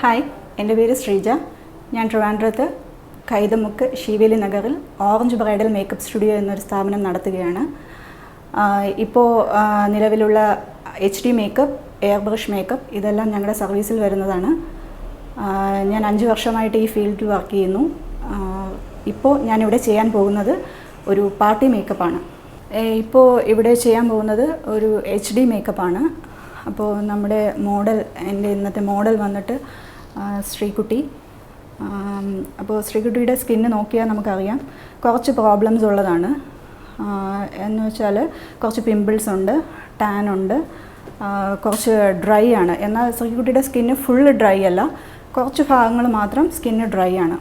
Hi, എൻ്റെ പേര് ശ്രീജ. ഞാൻ ട്രിവാൻഡ്രത്ത് കൈതമുക്ക് ശീവേലി നഗറിൽ ഓറഞ്ച് ബ്രൈഡൽ മേക്കപ്പ് സ്റ്റുഡിയോ എന്നൊരു സ്ഥാപനം നടത്തുകയാണ്. ഇപ്പോൾ നിലവിലുള്ള HD makeup, air brush makeup ഇതെല്ലാം ഞങ്ങളുടെ സർവീസിൽ വരുന്നതാണ്. ഞാൻ 5 വർഷമായിട്ട് ഈ ഫീൽഡിൽ വർക്ക് ചെയ്യുന്നു. ഇപ്പോൾ ഞാനിവിടെ ചെയ്യാൻ പോകുന്നത് ഒരു പാർട്ടി മേക്കപ്പാണ്. ഇപ്പോൾ ഇവിടെ ചെയ്യാൻ പോകുന്നത് ഒരു HD മേക്കപ്പാണ്. അപ്പോൾ നമ്മുടെ മോഡൽ, എൻ്റെ ഇന്നത്തെ മോഡൽ വന്നിട്ട് ശ്രീകുട്ടി. അപ്പോൾ ശ്രീകുട്ടിയുടെ സ്കിന്ന് നോക്കിയാൽ നമുക്കറിയാം കുറച്ച് പ്രോബ്ലംസ് ഉള്ളതാണ്. എന്ന് വെച്ചാൽ കുറച്ച് പിമ്പിൾസ് ഉണ്ട്, ടാൻ ഉണ്ട്, കുറച്ച് ഡ്രൈ ആണ്. എന്നാൽ ശ്രീകുട്ടിയുടെ സ്കിന്ന് ഫുള്ള് ഡ്രൈ അല്ല, കുറച്ച് ഭാഗങ്ങൾ മാത്രം സ്കിന്ന് ഡ്രൈ ആണ്.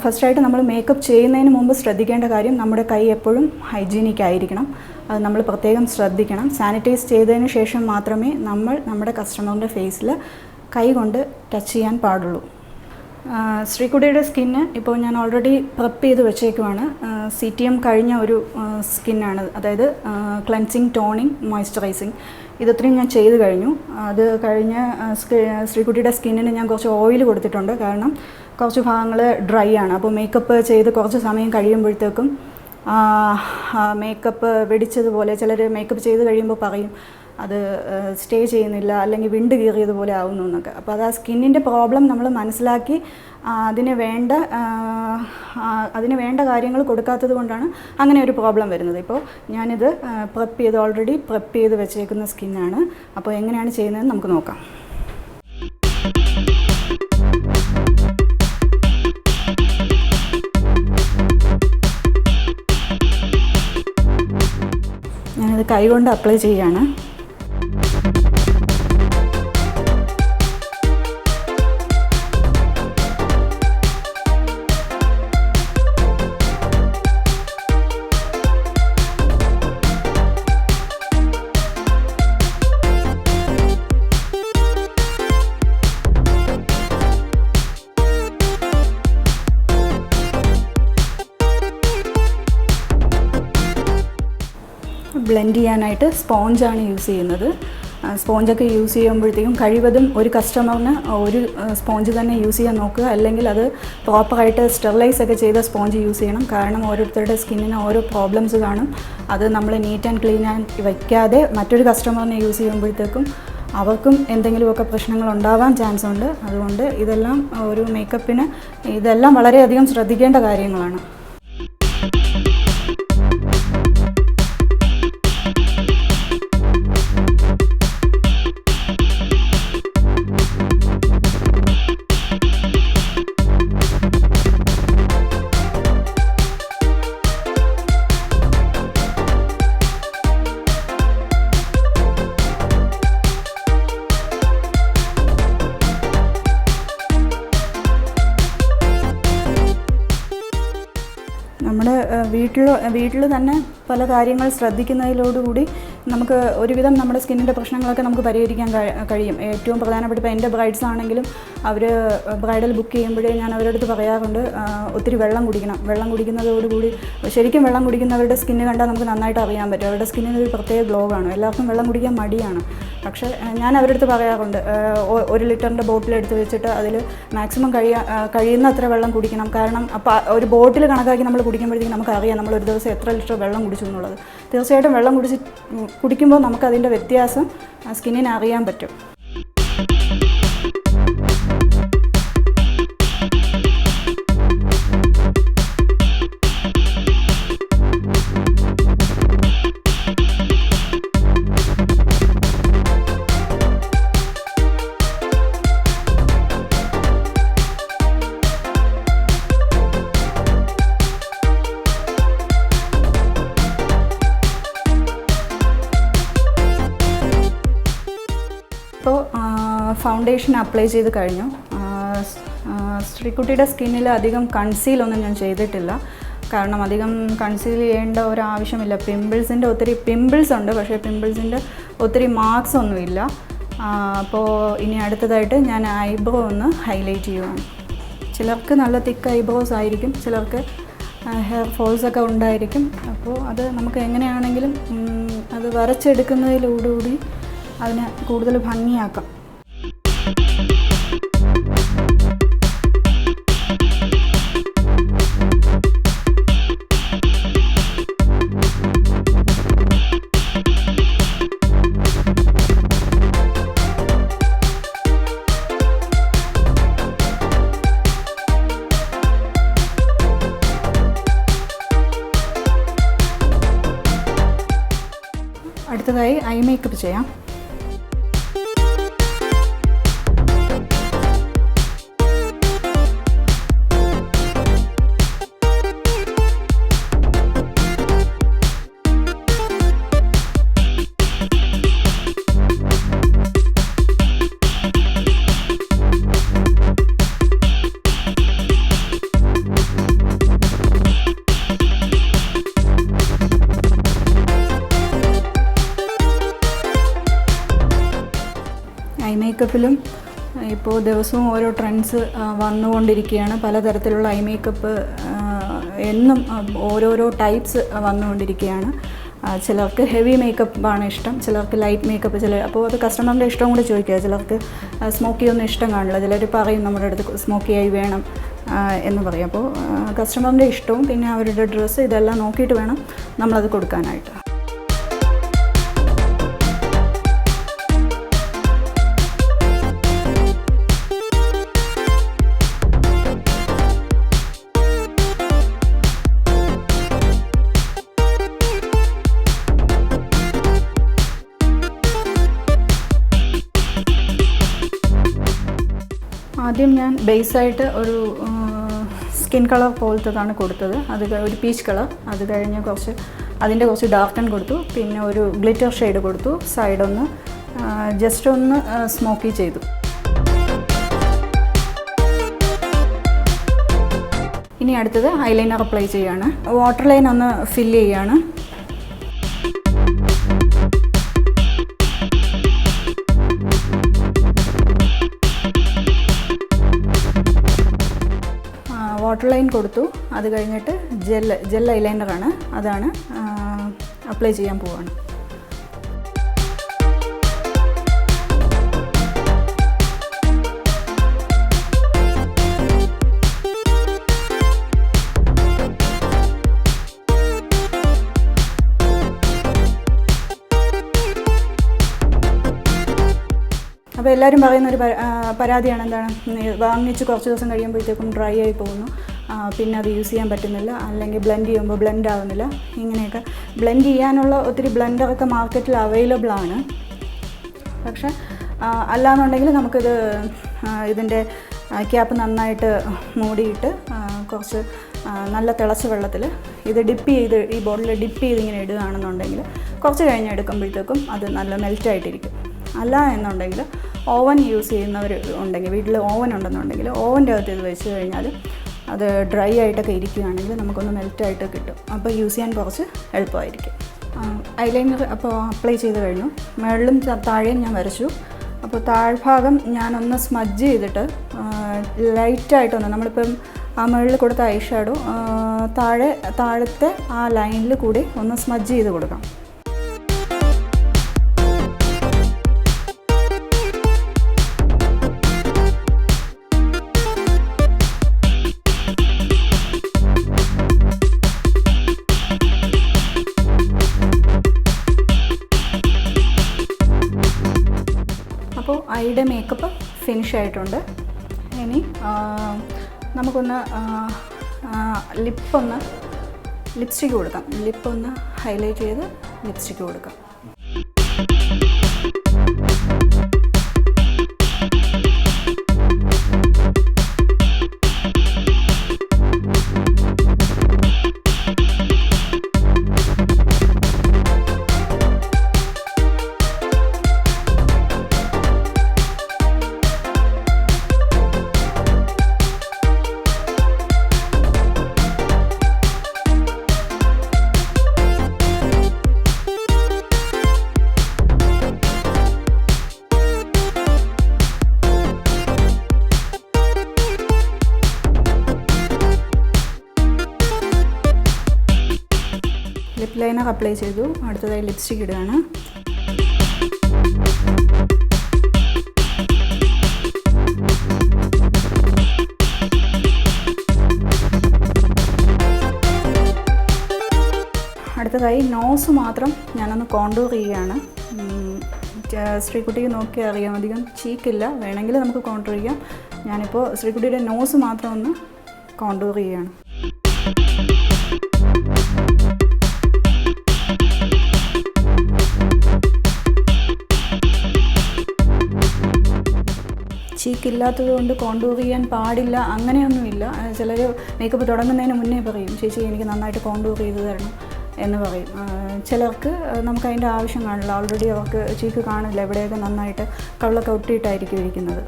ഫസ്റ്റായിട്ട് നമ്മൾ മേക്കപ്പ് ചെയ്യുന്നതിന് മുമ്പ് ശ്രദ്ധിക്കേണ്ട കാര്യം, നമ്മുടെ കൈ എപ്പോഴും ഹൈജീനിക് ആയിരിക്കണം. അത് നമ്മൾ പ്രത്യേകം ശ്രദ്ധിക്കണം. സാനിറ്റൈസ് ചെയ്തതിന് ശേഷം മാത്രമേ നമ്മൾ നമ്മുടെ കസ്റ്റമറിൻ്റെ ഫേസിൽ കൈ കൊണ്ട് ടച്ച് ചെയ്യാൻ പാടുള്ളൂ. ശ്രീകുട്ടിയുടെ സ്കിന്ന് ഇപ്പോൾ ഞാൻ ഓൾറെഡി പ്രെപ്പ് ചെയ്ത് വെച്ചേക്കുവാണ്. CTM കഴിഞ്ഞ ഒരു സ്കിന്നാണ്, അതായത് ക്ലെൻസിങ്, ടോണിങ്, മോയ്സ്ചറൈസിങ് ഇതൊത്രയും ഞാൻ ചെയ്ത് കഴിഞ്ഞു. അത് കഴിഞ്ഞ് ശ്രീകുട്ടിയുടെ സ്കിന്നിന് ഞാൻ കുറച്ച് ഓയിൽ കൊടുത്തിട്ടുണ്ട്. കാരണം കുറച്ച് ഭാഗങ്ങൾ ഡ്രൈ ആണ്. അപ്പോൾ മേക്കപ്പ് ചെയ്ത് കുറച്ച് സമയം കഴിയുമ്പോഴത്തേക്കും മേക്കപ്പ് വെടിച്ചതുപോലെ, ചിലർ മേക്കപ്പ് ചെയ്ത് കഴിയുമ്പോൾ പറയും അത് സ്റ്റേ ചെയ്യുന്നില്ല, അല്ലെങ്കിൽ വിണ്ട് കീറിയതുപോലെ ആവുന്നു എന്നൊക്കെ. അപ്പോൾ അത് ആ സ്കിന്നിൻ്റെ പ്രോബ്ലം നമ്മൾ മനസ്സിലാക്കി അതിന് വേണ്ട കാര്യങ്ങൾ കൊടുക്കാത്തത് കൊണ്ടാണ് അങ്ങനെ ഒരു പ്രോബ്ലം വരുന്നത്. ഇപ്പോൾ ഞാനിത് ഓൾറെഡി പ്രെപ്പ് ചെയ്ത് വെച്ചേക്കുന്ന സ്കിന്നാണ്. അപ്പോൾ എങ്ങനെയാണ് ചെയ്യുന്നതെന്ന് നമുക്ക് നോക്കാം. ഞാനിത് കൈകൊണ്ട് അപ്ലൈ ചെയ്യാണ്. ബ്ലെൻഡ് ചെയ്യാനായിട്ട് സ്പോഞ്ചാണ് യൂസ് ചെയ്യുന്നത്. സ്പോഞ്ചൊക്കെ യൂസ് ചെയ്യുമ്പോഴത്തേക്കും കഴിവതും ഒരു കസ്റ്റമറിന് ഒരു സ്പോഞ്ച് തന്നെ യൂസ് ചെയ്യാൻ നോക്കുക. അല്ലെങ്കിൽ അത് പ്രോപ്പറായിട്ട് സ്റ്റെറിലൈസ് ഒക്കെ ചെയ്ത സ്പോഞ്ച് യൂസ് ചെയ്യണം. കാരണം ഓരോരുത്തരുടെ സ്കിന്നിന് ഓരോ പ്രോബ്ലംസ് കാണും. അത് നമ്മൾ നീറ്റ് ആൻഡ് ക്ലീൻ ആൻഡ് വയ്ക്കാതെ മറ്റൊരു കസ്റ്റമറിനെ യൂസ് ചെയ്യുമ്പോഴത്തേക്കും അവർക്കും എന്തെങ്കിലുമൊക്കെ പ്രശ്നങ്ങൾ ഉണ്ടാവാൻ ചാൻസ് ഉണ്ട്. അതുകൊണ്ട് ഇതെല്ലാം ഒരു മേക്കപ്പിന് ഇതെല്ലാം വളരെയധികം ശ്രദ്ധിക്കേണ്ട കാര്യങ്ങളാണ്. നമ്മുടെ വീട്ടിൽ തന്നെ പല കാര്യങ്ങൾ ശ്രദ്ധിക്കുന്നതിലോടുകൂടി നമുക്ക് ഒരുവിധം നമ്മുടെ സ്കിന്നിൻ്റെ പ്രശ്നങ്ങളൊക്കെ നമുക്ക് പരിഹരിക്കാൻ കഴിയും. ഏറ്റവും പ്രധാനപ്പെട്ട ഇപ്പോൾ എൻ്റെ ബ്രൈഡ്സ് ആണെങ്കിലും അവർ ബ്രൈഡൽ ബുക്ക് ചെയ്യുമ്പോഴേ ഞാൻ അവരുടെ അടുത്ത് പറയാറുണ്ട്, ഒത്തിരി വെള്ളം കുടിക്കണം. വെള്ളം കുടിക്കുന്നതോടുകൂടി ശരിക്കും വെള്ളം കുടിക്കുന്നവരുടെ സ്കിന്ന് കണ്ടാൽ നമുക്ക് നന്നായിട്ട് അറിയാൻ പറ്റും. അവരുടെ സ്കിന്നിന് ഒരു പ്രത്യേക ഗ്ലോ ആണ്. എല്ലാവർക്കും വെള്ളം കുടിക്കാൻ മടിയാണ്. പക്ഷേ ഞാൻ അവരുടെ അടുത്ത് പറയാറുണ്ട്, 1 ലിറ്ററിൻ്റെ ബോട്ടിൽ എടുത്ത് വെച്ചിട്ട് അതിൽ മാക്സിമം കഴിയുന്ന അത്ര വെള്ളം കുടിക്കണം. കാരണം അപ്പോൾ ഒരു ബോട്ടിൽ കണക്കാക്കി നമ്മൾ കുടിക്കുമ്പോഴത്തേക്കും നമുക്കറിയാം നമ്മൾ ഒരു ദിവസം എത്ര ലിറ്റർ വെള്ളം കുടിച്ചു എന്നുള്ളത്. തീർച്ചയായിട്ടും വെള്ളം കുടിക്കുമ്പോൾ നമുക്കതിൻ്റെ വ്യത്യാസം സ്കിന്നിന് അറിയാൻ പറ്റും. ഇപ്പോൾ ഫൗണ്ടേഷൻ അപ്ലൈ ചെയ്ത് കഴിഞ്ഞു. ശ്രീകുട്ടിയുടെ സ്കിന്നിൽ അധികം കൺസീലൊന്നും ഞാൻ ചെയ്തിട്ടില്ല. കാരണം അധികം കൺസീൽ ചെയ്യേണ്ട ഒരാവശ്യമില്ല. ഒത്തിരി പിമ്പിൾസ് ഉണ്ട്, പക്ഷേ പിമ്പിൾസിൻ്റെ ഒത്തിരി മാർക്സ് ഒന്നുമില്ല. അപ്പോൾ ഇനി അടുത്തതായിട്ട് ഞാൻ ഐബ്രോ ഒന്ന് ഹൈലൈറ്റ് ചെയ്യുവാണ്. ചിലർക്ക് നല്ല തിക്ക് ഐബ്രോസ് ആയിരിക്കും, ചിലർക്ക് ഹെയർ ഫോൾസൊക്കെ ഉണ്ടായിരിക്കും. അപ്പോൾ അത് നമുക്ക് എങ്ങനെയാണെങ്കിലും അത് വരച്ചെടുക്കുന്നതിലൂടെ അതിനെ കൂടുതൽ ഭംഗിയാക്കാം. അടുത്തതായി ഐ മേക്കപ്പ് ചെയ്യാം. ഐ മേക്കപ്പിലും ഇപ്പോൾ ദിവസവും ഓരോ ട്രെൻഡ്സ് വന്നുകൊണ്ടിരിക്കുകയാണ്. പലതരത്തിലുള്ള ഐ മേക്കപ്പ് എന്നും ഓരോരോ ടൈപ്സ് വന്നുകൊണ്ടിരിക്കുകയാണ്. ചിലർക്ക് ഹെവി മേക്കപ്പാണ് ഇഷ്ടം, ചിലർക്ക് ലൈറ്റ് മേക്കപ്പ്, അപ്പോൾ അത് കസ്റ്റമറിൻ്റെ ഇഷ്ടം കൂടി ചോദിക്കുക. ചിലർക്ക് സ്മോക്കി ഒന്നും ഇഷ്ടം കാണില്ല, ചിലർ പറയും നമ്മുടെ അടുത്ത് സ്മോക്കി ആയി വേണം എന്ന് പറയും. അപ്പോൾ കസ്റ്റമറിൻ്റെ ഇഷ്ടവും പിന്നെ അവരുടെ ഡ്രസ്സ് ഇതെല്ലാം നോക്കിയിട്ട് വേണം നമ്മളത് കൊടുക്കാനായിട്ട്. ആദ്യം ഞാൻ ബേസായിട്ട് ഒരു സ്കിൻ കളർ പോലത്തതാണ് കൊടുത്തത്. അത് ഒരു പീച്ച് കളർ. അത് കഴിഞ്ഞ് അതിൻ്റെ കുറച്ച് ഡാർക്കൻ കൊടുത്തു. പിന്നെ ഒരു ഗ്ലിറ്റർ ഷെയ്ഡ് കൊടുത്തു. സൈഡൊന്ന് ജസ്റ്റ് ഒന്ന് സ്മോക്കി ചെയ്തു. ഇനി അടുത്തത് ഐലൈനർ അപ്ലൈ ചെയ്യാണ്. വാട്ടർ ലൈൻ ഒന്ന് ഫില്ല് ചെയ്യാണ്. വാട്ടർ ലൈൻ കൊടുത്തു. അത് കഴിഞ്ഞിട്ട് ജെൽ ഐലൈനറാണ്, അതാണ് അപ്ലൈ ചെയ്യാൻ പോവാണ്. അപ്പോൾ എല്ലാവരും പറയുന്നൊരു പരാതിയാണ് എന്താണ്, വാങ്ങിച്ച് കുറച്ച് ദിവസം കഴിയുമ്പോഴത്തേക്കും ഡ്രൈ ആയി പോകുന്നു, പിന്നെ അത് യൂസ് ചെയ്യാൻ പറ്റുന്നില്ല, അല്ലെങ്കിൽ ബ്ലെൻഡ് ചെയ്യുമ്പോൾ ബ്ലെൻഡ് ആവുന്നില്ല. ഇങ്ങനെയൊക്കെ ബ്ലെൻഡ് ചെയ്യാനുള്ള ഒത്തിരി ബ്ലെൻഡറൊക്കെ മാർക്കറ്റിൽ അവൈലബിൾ ആണ്. പക്ഷേ അല്ലാന്നുണ്ടെങ്കിൽ നമുക്കിത് ഇതിൻ്റെ ക്യാപ്പ് നന്നായിട്ട് മൂടിയിട്ട് കുറച്ച് നല്ല തിളച്ച വെള്ളത്തിൽ ഇത് ഈ ബോട്ടിൽ ഡിപ്പ് ചെയ്ത് ഇങ്ങനെ ഇടുകയാണെന്നുണ്ടെങ്കിൽ കുറച്ച് കഴിഞ്ഞ് എടുക്കുമ്പോഴത്തേക്കും അത് നല്ല മെൽറ്റായിട്ടിരിക്കും. അല്ല എന്നുണ്ടെങ്കിൽ ഓവൻ യൂസ് ചെയ്യുന്നവർ ഉണ്ടെങ്കിൽ, വീട്ടിൽ ഓവൻ ഉണ്ടെന്നുണ്ടെങ്കിൽ ഓവൻ്റെ അകത്ത് ഇത് വെച്ച് കഴിഞ്ഞാൽ അത് ഡ്രൈ ആയിട്ടൊക്കെ ഇരിക്കുകയാണെങ്കിൽ നമുക്കൊന്ന് മെൽറ്റായിട്ട് കിട്ടും. അപ്പോൾ യൂസ് ചെയ്യാൻ കുറച്ച് എളുപ്പമായിരിക്കും. ഐലൈനർ അപ്പോൾ അപ്ലൈ ചെയ്ത് കഴിഞ്ഞു. മുകളിലും താഴെയും ഞാൻ വരച്ചു. അപ്പോൾ താഴ്ഭാഗം ഞാനൊന്ന് സ്മഡ്ജ് ചെയ്തിട്ട് ലൈറ്റായിട്ടൊന്ന്, നമ്മളിപ്പം ആ മുകളിൽ കൊടുത്ത ഐ ഷാഡോ താഴത്തെ ആ ലൈനിൽ കൂടി ഒന്ന് സ്മഡ്ജ് ചെയ്ത് കൊടുക്കാം. അപ്പോൾ ഐയുടെ മേക്കപ്പ് ഫിനിഷ് ആയിട്ടുണ്ട്. ഇനി നമുക്കൊന്ന് ലിപ്സ്റ്റിക്ക് കൊടുക്കാം. ലിപ്പൊന്ന് ഹൈലൈറ്റ് ചെയ്ത് ലിപ്സ്റ്റിക്ക് കൊടുക്കാം. ലിപ് ലൈനർ അപ്ലൈ ചെയ്തു. അടുത്തതായി ലിപ്സ്റ്റിക് ഇടുകയാണ്. അടുത്തതായി നോസ് മാത്രം ഞാനൊന്ന് കോണ്ടൂർ ചെയ്യുകയാണ്. ശ്രീകുട്ടിക്ക് നോക്കിയാൽ അറിയാം, അധികം ചീക്കില്ല, വേണമെങ്കിൽ നമുക്ക് കോണ്ടൂർ ചെയ്യാം. ഞാനിപ്പോൾ ശ്രീകുട്ടിയുടെ നോസ് മാത്രം ഒന്ന് കോണ്ടൂർ ചെയ്യുകയാണ്. റിസ്ക് ഇല്ലാത്തത് കൊണ്ട് കോണ്ടൂർ ചെയ്യാൻ പാടില്ല അങ്ങനെയൊന്നുമില്ല. ചിലർ മേക്കപ്പ് തുടങ്ങുന്നതിന് മുന്നേ പറയും, ചേച്ചി എനിക്ക് നന്നായിട്ട് കോണ്ടൂർ ചെയ്ത് തരണം എന്ന് പറയും. ചിലർക്ക് നമുക്ക് അതിൻ്റെ ആവശ്യം കാണില്ല, ഓൾറെഡി അവർക്ക് ചീക്ക് കാണില്ല, എവിടെയൊക്കെ നന്നായിട്ട് കവിളൊക്കെ ഒട്ടിയിട്ടായിരിക്കും ഇരിക്കുന്നത്.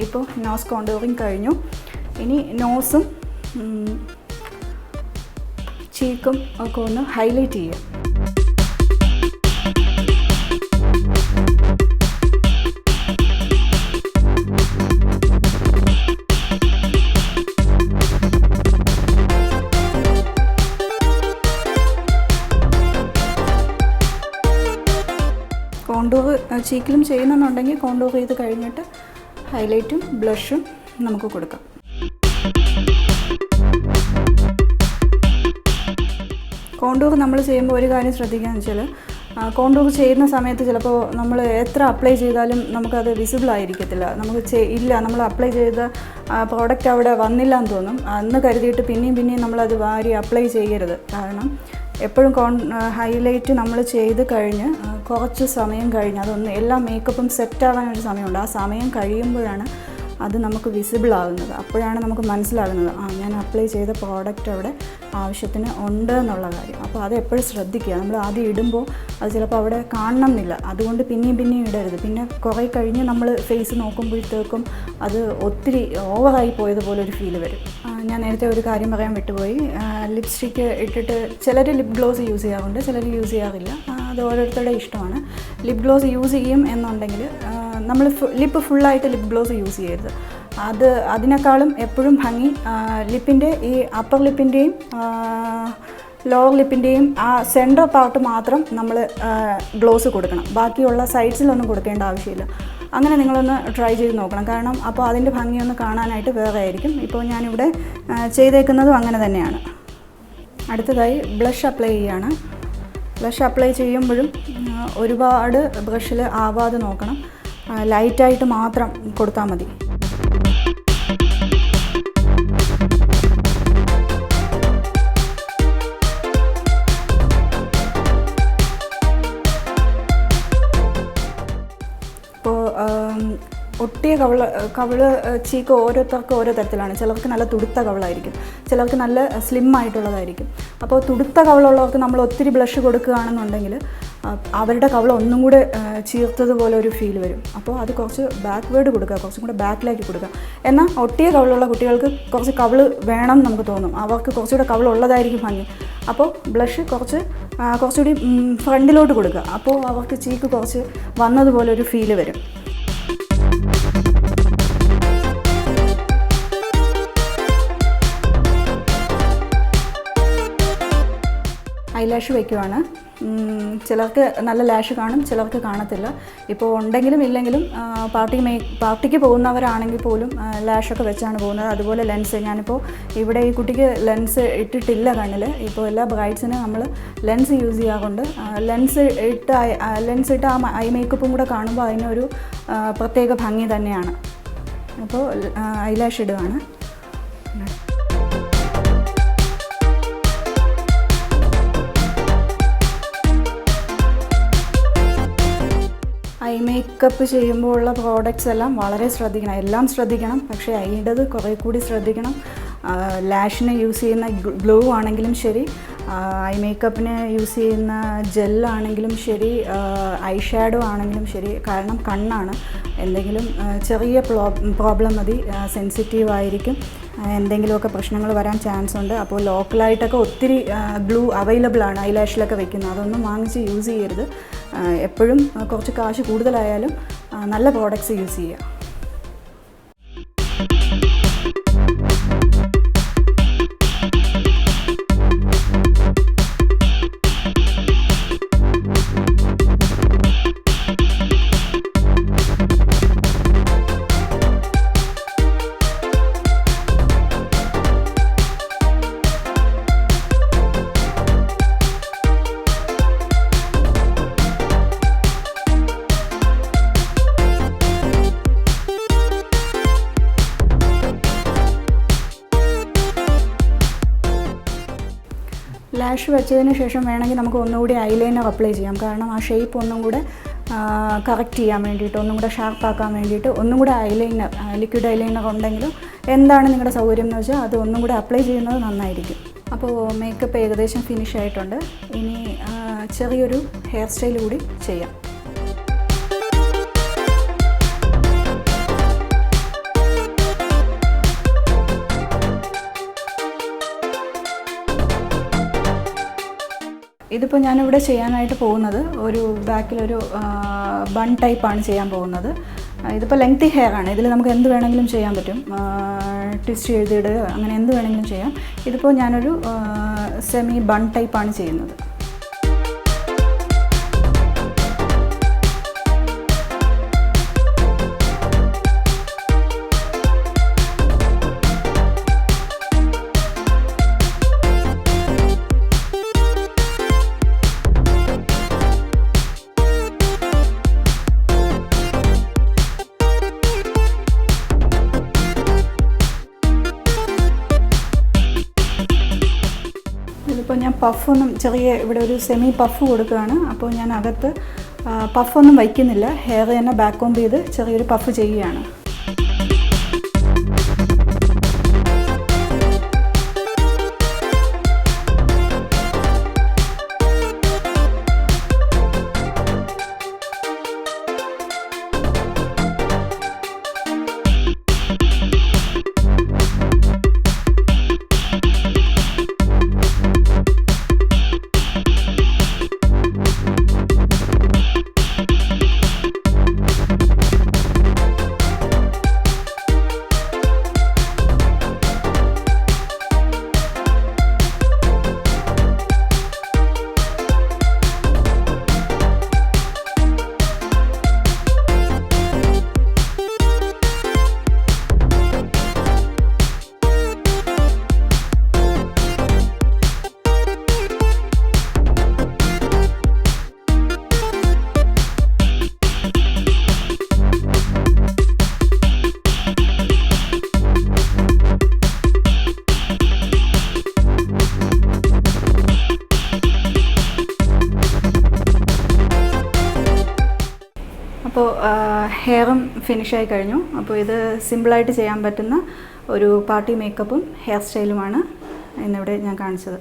ഇപ്പോൾ നോസ് കോണ്ടൂറിങ് കഴിഞ്ഞു. ഇനി നോസും ചീക്കും ഒക്കെ ഒന്ന് ഹൈലൈറ്റ് ചെയ്യാം. കോണ്ടൂർ ചീക്കിലും ചെയ്യുന്നുണ്ടെങ്കിൽ കോണ്ടൂർ ചെയ്ത് കഴിഞ്ഞിട്ട് ഹൈലൈറ്റും ബ്ലഷും നമുക്ക് കൊടുക്കാം. കോണ്ടൂർ നമ്മൾ ചെയ്യുമ്പോൾ ഒരു കാര്യം ശ്രദ്ധിക്കുകയെന്ന് വെച്ചാൽ, കോണ്ടൂർ ചെയ്യുന്ന സമയത്ത് ചിലപ്പോൾ നമ്മൾ എത്ര അപ്ലൈ ചെയ്താലും നമുക്കത് വിസിബിൾ ആയിരിക്കത്തില്ല. നമുക്ക് നമ്മൾ അപ്ലൈ ചെയ്ത പ്രോഡക്റ്റ് അവിടെ വന്നില്ല എന്ന് തോന്നും. അന്ന് കരുതിയിട്ട് പിന്നെയും നമ്മളത് വാരി അപ്ലൈ ചെയ്യരുത്. കാരണം എപ്പോഴും ഹൈലൈറ്റ് നമ്മൾ ചെയ്ത് കഴിഞ്ഞ് കുറച്ച് സമയം കഴിഞ്ഞ് അതൊന്ന് എല്ലാ മേക്കപ്പും സെറ്റാകാനൊരു സമയമുണ്ട്. ആ സമയം കഴിയുമ്പോഴാണ് അത് നമുക്ക് വിസിബിൾ ആകുന്നത്. അപ്പോഴാണ് നമുക്ക് മനസ്സിലാകുന്നത് ഞാൻ അപ്ലൈ ചെയ്ത പ്രോഡക്റ്റ് അവിടെ ആവശ്യത്തിന് ഉണ്ട് എന്നുള്ള കാര്യം. അപ്പോൾ അത് എപ്പോഴും ശ്രദ്ധിക്കുക. നമ്മൾ ആദ്യം ഇടുമ്പോൾ അത് ചിലപ്പോൾ അവിടെ കാണണമെന്നില്ല, അതുകൊണ്ട് പിന്നെയും ഇടരുത്. പിന്നെ കുറേ കഴിഞ്ഞ് നമ്മൾ ഫേസ് നോക്കുമ്പോഴത്തേക്കും അത് ഒത്തിരി ഓവറായി പോയതുപോലെ ഒരു ഫീൽ വരും. ഞാൻ നേരത്തെ ഒരു കാര്യം പറയാൻ വിട്ടുപോയി. ലിപ്സ്റ്റിക്ക് ഇട്ടിട്ട് ചിലർ ലിപ് ഗ്ലോസ് യൂസ് ചെയ്യാറുണ്ട്, ചിലർ യൂസ് ചെയ്യാറില്ല. അത് ഓരോരുത്തരുടെ ഇഷ്ടമാണ്. ലിപ് ഗ്ലോസ് യൂസ് ചെയ്യും എന്നുണ്ടെങ്കിൽ നമ്മൾ ലിപ്പ് ഫുള്ളായിട്ട് ലിപ് ഗ്ലോസ് യൂസ് ചെയ്യരുത്. അതിനേക്കാളും എപ്പോഴും ഭംഗി ലിപ്പിൻ്റെ ഈ അപ്പർ ലിപ്പിൻ്റെയും ലോവർ ലിപ്പിൻ്റെയും ആ സെൻറ്റർ പാർട്ട് മാത്രം നമ്മൾ ഗ്ലോസ് കൊടുക്കണം. ബാക്കിയുള്ള സൈഡ്സിലൊന്നും കൊടുക്കേണ്ട ആവശ്യമില്ല. അങ്ങനെ നിങ്ങളൊന്ന് ട്രൈ ചെയ്ത് നോക്കണം. കാരണം അപ്പോൾ അതിൻ്റെ ഭംഗിയൊന്ന് കാണാനായിട്ട് വേറെ ആയിരിക്കും. ഇപ്പോൾ ഞാനിവിടെ ചെയ്തേക്കുന്നതും അങ്ങനെ തന്നെയാണ്. അടുത്തതായി ബ്ലഷ് അപ്ലൈ ചെയ്യുകയാണ്. ബ്ലഷ് അപ്ലൈ ചെയ്യുമ്പോഴും ഒരുപാട് ബ്രഷിൽ ആവാതെ നോക്കണം. ലൈറ്റായിട്ട് മാത്രം കൊടുത്താൽ മതി. ഇപ്പോൾ ഒട്ടിയ കവിള് ചീക്ക് ഓരോരുത്തർക്കും ഓരോ തരത്തിലാണ്. ചിലർക്ക് നല്ല തുടുത്ത കവിളായിരിക്കും, ചിലർക്ക് നല്ല സ്ലിം ആയിട്ടുള്ളതായിരിക്കും. അപ്പോൾ തുടുത്ത കവിളുള്ളവർക്ക് നമ്മൾ ഒത്തിരി ബ്ലഷ് കൊടുക്കുകയാണെന്നുണ്ടെങ്കിൽ അവരുടെ കവിള ഒന്നും കൂടെ ചീർത്തതുപോലെ ഒരു ഫീൽ വരും. അപ്പോൾ അത് കുറച്ച് ബാക്ക്വേർഡ് കൊടുക്കുക, കുറച്ചും കൂടെ ബാക്കിലേക്ക് കൊടുക്കുക. എന്നാൽ ഒട്ടിയ കവിളുള്ള കുട്ടികൾക്ക് കുറച്ച് കവിള് വേണം നമുക്ക് തോന്നും, അവർക്ക് കുറച്ചുകൂടെ കവിളുള്ളതായിരിക്കും ഭംഗി. അപ്പോൾ ബ്ലഷ് കുറച്ചുകൂടി ഫ്രണ്ടിലോട്ട് കൊടുക്കുക. അപ്പോൾ അവർക്ക് ചീക്ക് കുറച്ച് വന്നതുപോലെ ഒരു ഫീല് വരും. ഐലാഷ് വയ്ക്കുവാണ്. ചിലർക്ക് നല്ല ലാഷ് കാണും, ചിലർക്ക് കാണത്തില്ല. ഇപ്പോൾ ഉണ്ടെങ്കിലും ഇല്ലെങ്കിലും പാർട്ടിക്ക് പോകുന്നവരാണെങ്കിൽ പോലും ലാഷൊക്കെ വെച്ചാണ് പോകുന്നത്. അതുപോലെ ലെൻസ്, ഞാനിപ്പോൾ ഇവിടെ ഈ കുട്ടിക്ക് ലെൻസ് ഇട്ടിട്ടില്ല കണ്ണിൽ. ഇപ്പോൾ എല്ലാ ബ്രൈഡ്സിനും നമ്മൾ ലെൻസ് യൂസ് ചെയ്യാറുണ്ട്. ലെൻസ് ഇട്ട് ആ ഐ മേക്കപ്പും കൂടെ കാണുമ്പോൾ അതിനൊരു പ്രത്യേക ഭംഗി തന്നെയാണ്. അപ്പോൾ ഐലാഷ് ഇടുകയാണ്. ഐ മേക്കപ്പ് ചെയ്യുമ്പോൾ ഉള്ള പ്രോഡക്റ്റ്സ് എല്ലാം വളരെ ശ്രദ്ധിക്കണം, എല്ലാം ശ്രദ്ധിക്കണം. പക്ഷേ ഐയുടേത് കുറേ കൂടി ശ്രദ്ധിക്കണം. ലാഷിന് യൂസ് ചെയ്യുന്ന ഗ്ലൂ ആണെങ്കിലും ശരി, ഐ മേക്കപ്പിന് യൂസ് ചെയ്യുന്ന ജെല്ലാണെങ്കിലും ശരി, ഐ ഷാഡോ ആണെങ്കിലും ശരി. കാരണം കണ്ണാണ്, എന്തെങ്കിലും ചെറിയ പ്രോബ്ലം മതി, സെൻസിറ്റീവ് ആയിരിക്കും, എന്തെങ്കിലുമൊക്കെ പ്രശ്നങ്ങൾ വരാൻ ചാൻസ് ഉണ്ട്. അപ്പോൾ ലോക്കലായിട്ടൊക്കെ ഒത്തിരി ഗ്ലൂ അവൈലബിൾ ആണ് ഐലാഷിലൊക്കെ വെക്കുന്നത്. അതൊന്നും വാങ്ങിച്ച് യൂസ് ചെയ്യരുത്. എപ്പോഴും കുറച്ച് കാശ് കൂടുതലായാലും നല്ല പ്രോഡക്റ്റ്സ് യൂസ് ചെയ്യുക. ലാഷ് വെച്ചതിന് ശേഷം വേണമെങ്കിൽ നമുക്ക് ഒന്നുകൂടി ഐലൈനർ അപ്ലൈ ചെയ്യാം. കാരണം ആ ഷേപ്പ് ഒന്നും കൂടെ കറക്റ്റ് ചെയ്യാൻ വേണ്ടിയിട്ട്, ഒന്നും കൂടെ ഷാർപ്പാക്കാൻ വേണ്ടിയിട്ട് ഒന്നും കൂടെ ഐലൈനർ, ലിക്വിഡ് ഐലൈനർ ഉണ്ടെങ്കിലും എന്താണ് നിങ്ങളുടെ സൗകര്യം എന്ന് വെച്ചാൽ അത് ഒന്നും കൂടെ അപ്ലൈ ചെയ്യുന്നത് നന്നായിരിക്കും. അപ്പോൾ മേക്കപ്പ് ഏകദേശം ഫിനിഷ് ആയിട്ടുണ്ട്. ഇനി ചെറിയൊരു ഹെയർ സ്റ്റൈൽ കൂടി ചെയ്യാം. ഇതിപ്പോൾ ഞാനിവിടെ ചെയ്യാനായിട്ട് പോകുന്നത് ഒരു ബാക്കിലൊരു ബൺ ടൈപ്പാണ് ചെയ്യാൻ പോകുന്നത്. ഇതിപ്പോൾ ലെങ്തി ഹെയർ ആണ്. ഇതിൽ നമുക്ക് എന്ത് വേണമെങ്കിലും ചെയ്യാൻ പറ്റും. ട്വിസ്റ്റ് ചെയ്തിടുക, അങ്ങനെ എന്ത് വേണമെങ്കിലും ചെയ്യാം. ഇതിപ്പോൾ ഞാനൊരു സെമി ബൺ ടൈപ്പാണ് ചെയ്യുന്നത്. ഇതിപ്പോൾ ഞാൻ പഫൊന്നും ഇവിടെ ഒരു സെമി പഫ് കൊടുക്കുകയാണ്. അപ്പോൾ ഞാൻ അകത്ത് പഫൊന്നും വയ്ക്കുന്നില്ല. ഹെയർ തന്നെ ബാക്ക് കോംബ് ചെയ്ത് ചെറിയൊരു പഫ് ചെയ്യുകയാണ്. അപ്പോൾ ഹെയറും ഫിനിഷായി കഴിഞ്ഞു. അപ്പോൾ ഇത് സിമ്പിളായിട്ട് ചെയ്യാൻ പറ്റുന്ന ഒരു പാർട്ടി മേക്കപ്പും ഹെയർ സ്റ്റൈലുമാണ് ഇന്നിവിടെ ഞാൻ കാണിച്ചത്.